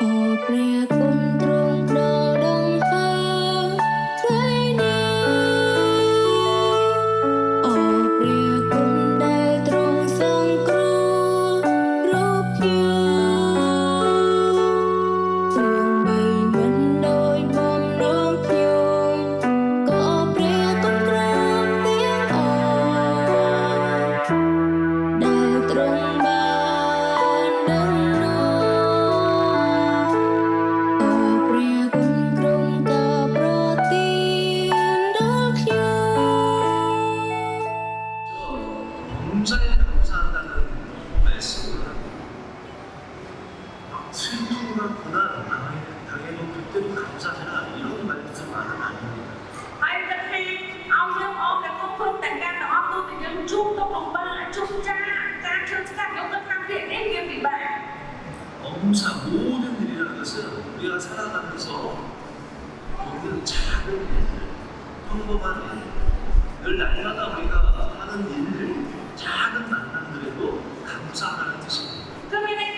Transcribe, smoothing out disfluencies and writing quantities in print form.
អូព្រះគុណទ្រង់ផ្ដល់ដង្ហើមថ្ងៃនេះអូព្រះគុណដែលទ្រង់សង្គ្រោះរូបខ្ញុំទោះបីមិនដូចបំណងខ្ញុំក៏ព្រះគុណទ្រង់ទាំងអស់ដែលទ្រង់បានដឹងនោះអូព្រះគុណទ្រង់ក៏ប្រទានដល់ខ្ញុំ 범사에 감사한다는 말씀을 막 슬픔과 고난 당해도 그때도 감사해라 이런 말씀만은 아닙니다. ហើយតែពីឲ្យយើងអស់តែគ្រប់គ្រងតែការទាំងអស់ទោះតែយើងជួបទុកលំបាកជួបចាការឈឺស្កាត់យកទៅខាងទៀតនេះវាពិបាក 범사 모든 일이라는 것은 우리가 살아가면서 모든 작은 일들, 평범한 일, 늘 날마다 우리가 하는 일들, 작은 만남들에도 감사하는 뜻입니다. គឺមានន័យ